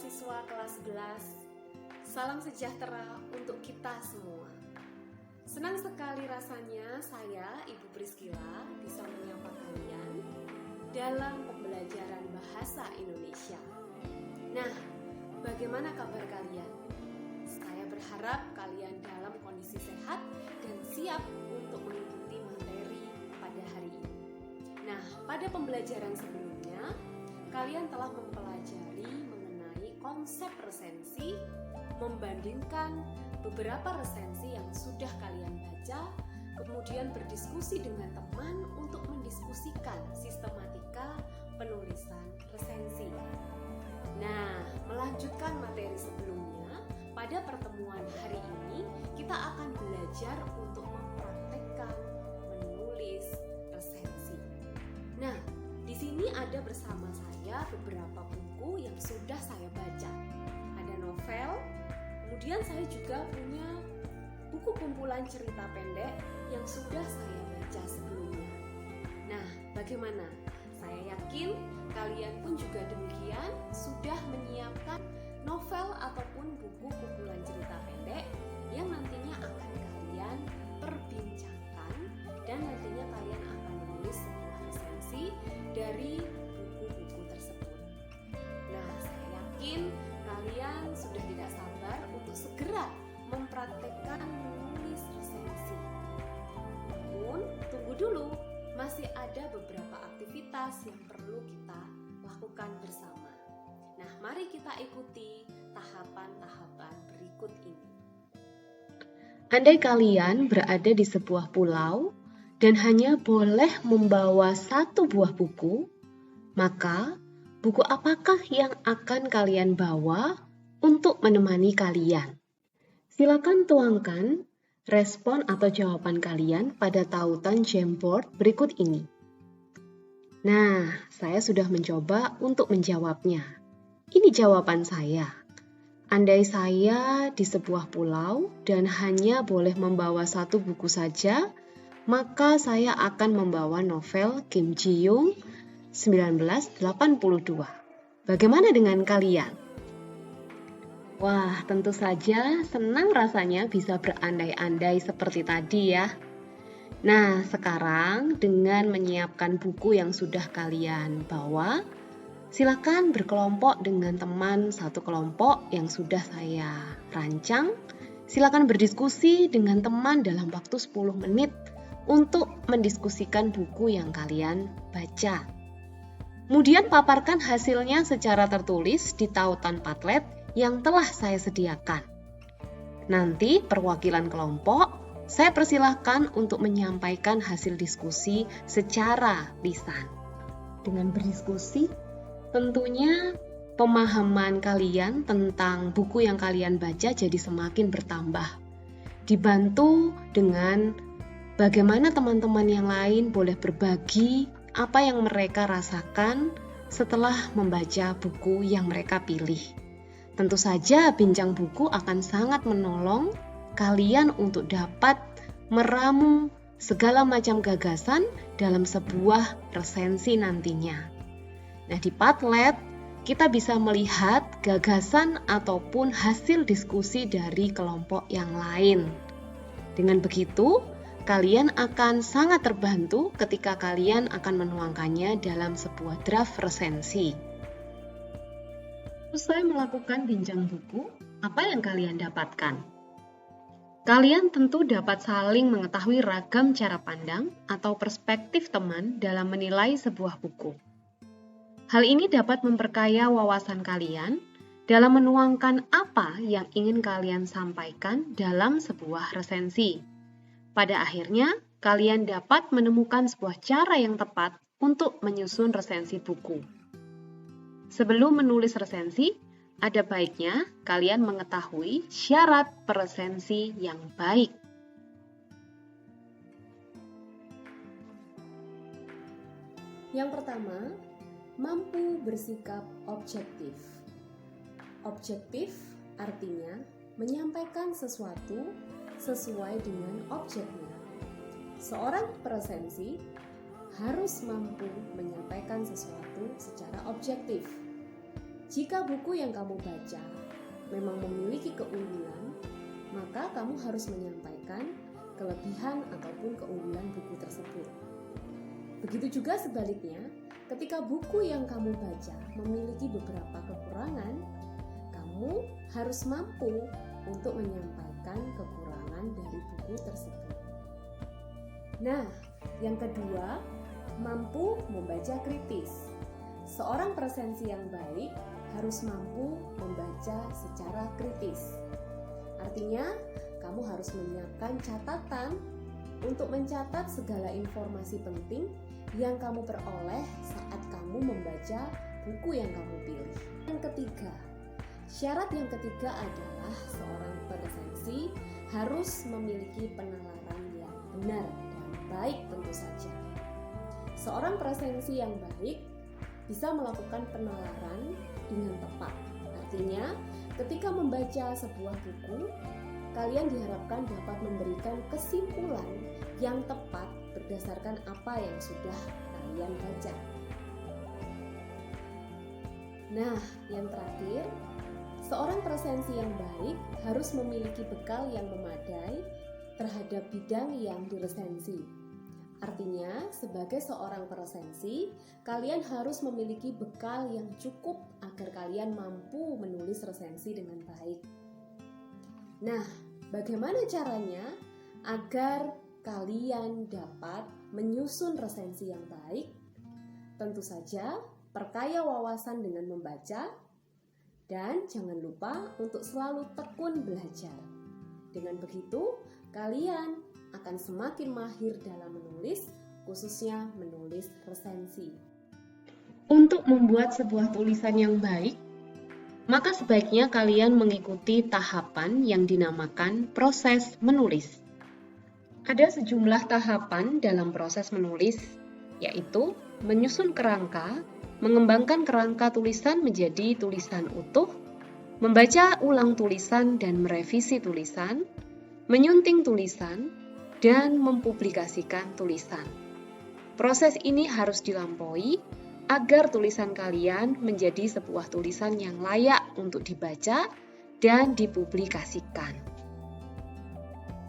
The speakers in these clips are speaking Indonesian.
mahasiswa kelas 11, salam sejahtera untuk kita semua. Senang sekali rasanya saya, Ibu Priscilla, bisa menyapa kalian dalam pembelajaran bahasa Indonesia. Nah, bagaimana kabar kalian? Saya berharap kalian dalam kondisi sehat dan siap untuk mengikuti materi pada hari ini. Nah, pada pembelajaran sebelumnya, kalian telah mempelajari mengenai konsep resensi, membandingkan beberapa resensi yang sudah kalian baca, kemudian berdiskusi dengan teman untuk mendiskusikan sistematika penulisan resensi. Nah, melanjutkan materi sebelumnya, pada pertemuan hari ini kita akan belajar untuk mempraktekkan menulis resensi. Nah, di sini ada bersama saya beberapa buku yang sudah saya baca. Ada novel, kemudian saya juga punya buku kumpulan cerita pendek yang sudah saya baca sebelumnya. Nah, bagaimana? Saya yakin kalian pun juga demikian sudah menyiapkan novel ataupun buku kumpulan cerita pendek yang nantinya akan kalian perbincangkan dan nantinya kalian akan menulis sebuah resensi dari buku-buku tersebut. Nah, saya yakin kalian sudah tidak sabar untuk segera mempraktekkan menulis resensi. Namun, tunggu dulu, masih ada beberapa aktivitas yang perlu kita lakukan bersama. Nah, mari kita ikuti tahapan-tahapan berikut ini. Andai kalian berada di sebuah pulau dan hanya boleh membawa satu buah buku, maka buku apakah yang akan kalian bawa untuk menemani kalian? Silakan tuangkan respon atau jawaban kalian pada tautan Jamboard berikut ini. Nah, saya sudah mencoba untuk menjawabnya. Ini jawaban saya. Andai saya di sebuah pulau dan hanya boleh membawa satu buku saja, maka saya akan membawa novel Kim Ji-young 1982. Bagaimana dengan kalian? Wah, tentu saja senang rasanya bisa berandai-andai seperti tadi ya. Nah, sekarang dengan menyiapkan buku yang sudah kalian bawa, silakan berkelompok dengan teman satu kelompok yang sudah saya rancang. Silakan berdiskusi dengan teman dalam waktu 10 menit untuk mendiskusikan buku yang kalian baca. Kemudian paparkan hasilnya secara tertulis di tautan Padlet yang telah saya sediakan. Nanti perwakilan kelompok, saya persilahkan untuk menyampaikan hasil diskusi secara lisan. Dengan berdiskusi, tentunya pemahaman kalian tentang buku yang kalian baca jadi semakin bertambah. Dibantu dengan bagaimana teman-teman yang lain boleh berbagi apa yang mereka rasakan setelah membaca buku yang mereka pilih. Tentu saja bincang buku akan sangat menolong kalian untuk dapat meramu segala macam gagasan dalam sebuah resensi nantinya. Nah, di Padlet kita bisa melihat gagasan ataupun hasil diskusi dari kelompok yang lain. Dengan begitu, kalian akan sangat terbantu ketika kalian akan menuangkannya dalam sebuah draft resensi. Usai melakukan bincang buku, apa yang kalian dapatkan? Kalian tentu dapat saling mengetahui ragam cara pandang atau perspektif teman dalam menilai sebuah buku. Hal ini dapat memperkaya wawasan kalian dalam menuangkan apa yang ingin kalian sampaikan dalam sebuah resensi. Pada akhirnya, kalian dapat menemukan sebuah cara yang tepat untuk menyusun resensi buku. Sebelum menulis resensi, ada baiknya kalian mengetahui syarat resensi yang baik. Yang pertama, mampu bersikap objektif. Objektif artinya menyampaikan sesuatu sesuai dengan objeknya. Seorang peresensi harus mampu menyampaikan sesuatu secara objektif. Jika buku yang kamu baca memang memiliki keunggulan, maka kamu harus menyampaikan kelebihan ataupun keunggulan buku tersebut. Begitu juga sebaliknya, ketika buku yang kamu baca memiliki beberapa kekurangan, kamu harus mampu untuk menyampaikan kekurangan dari buku tersebut. Nah, yang kedua, mampu membaca kritis. Seorang presensi yang baik harus mampu membaca secara kritis. Artinya, kamu harus menyiapkan catatan untuk mencatat segala informasi penting yang kamu peroleh saat kamu membaca buku yang kamu pilih. Yang ketiga, syarat yang ketiga adalah seorang presensi harus memiliki penalaran yang benar dan baik tentu saja. Seorang presensi yang baik bisa melakukan penalaran dengan tepat. Artinya, ketika membaca sebuah buku, kalian diharapkan dapat memberikan kesimpulan yang tepat berdasarkan apa yang sudah kalian baca. Nah, yang terakhir, seorang presensi yang baik harus memiliki bekal yang memadai terhadap bidang yang diresensi. Artinya, sebagai seorang presensi, kalian harus memiliki bekal yang cukup agar kalian mampu menulis resensi dengan baik. Nah, bagaimana caranya agar kalian dapat menyusun resensi yang baik? Tentu saja, perkaya wawasan dengan membaca, dan jangan lupa untuk selalu tekun belajar. Dengan begitu, kalian akan semakin mahir dalam menulis, khususnya menulis resensi. Untuk membuat sebuah tulisan yang baik, maka sebaiknya kalian mengikuti tahapan yang dinamakan proses menulis. Ada sejumlah tahapan dalam proses menulis, yaitu menyusun kerangka, mengembangkan kerangka tulisan menjadi tulisan utuh, membaca ulang tulisan dan merevisi tulisan, menyunting tulisan, dan mempublikasikan tulisan. Proses ini harus dilampaui agar tulisan kalian menjadi sebuah tulisan yang layak untuk dibaca dan dipublikasikan.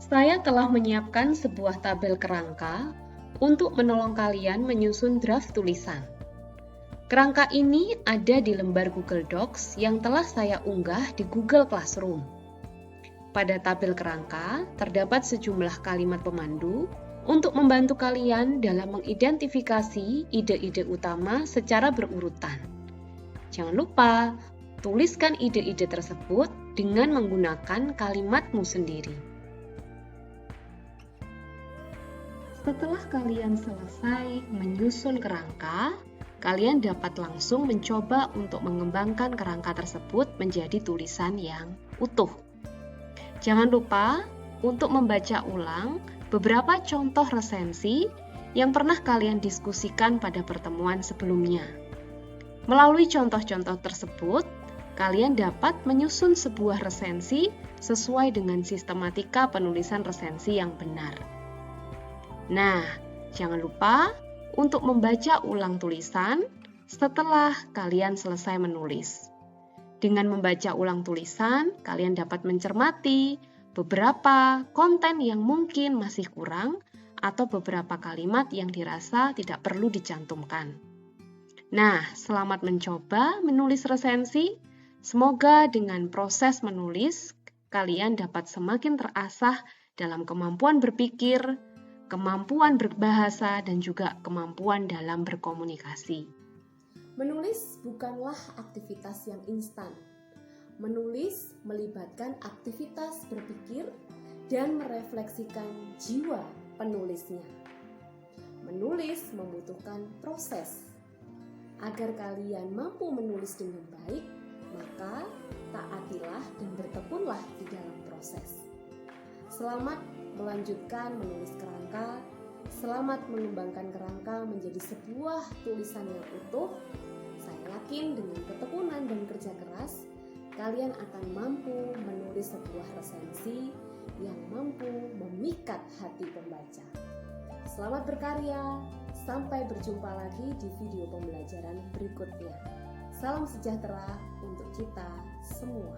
Saya telah menyiapkan sebuah tabel kerangka untuk menolong kalian menyusun draft tulisan. Kerangka ini ada di lembar Google Docs yang telah saya unggah di Google Classroom. Pada tabel kerangka terdapat sejumlah kalimat pemandu untuk membantu kalian dalam mengidentifikasi ide-ide utama secara berurutan. Jangan lupa, tuliskan ide-ide tersebut dengan menggunakan kalimatmu sendiri. Setelah kalian selesai menyusun kerangka, kalian dapat langsung mencoba untuk mengembangkan kerangka tersebut menjadi tulisan yang utuh. Jangan lupa untuk membaca ulang beberapa contoh resensi yang pernah kalian diskusikan pada pertemuan sebelumnya. Melalui contoh-contoh tersebut, kalian dapat menyusun sebuah resensi sesuai dengan sistematika penulisan resensi yang benar. Nah, jangan lupa untuk membaca ulang tulisan setelah kalian selesai menulis. Dengan membaca ulang tulisan, kalian dapat mencermati beberapa konten yang mungkin masih kurang atau beberapa kalimat yang dirasa tidak perlu dicantumkan. Nah, selamat mencoba menulis resensi. Semoga dengan proses menulis, kalian dapat semakin terasah dalam kemampuan berpikir, kemampuan berbahasa, dan juga kemampuan dalam berkomunikasi. Menulis bukanlah aktivitas yang instan. Menulis melibatkan aktivitas berpikir dan merefleksikan jiwa penulisnya. Menulis membutuhkan proses. Agar kalian mampu menulis dengan baik, maka taatilah dan bertekunlah di dalam proses. Selamat melanjutkan menulis kerangka. Selamat mengembangkan kerangka menjadi sebuah tulisan yang utuh. Saya yakin dengan ketekunan dan kerja keras, kalian akan mampu menulis sebuah resensi yang mampu memikat hati pembaca. Selamat berkarya, sampai berjumpa lagi di video pembelajaran berikutnya. Salam sejahtera untuk kita semua.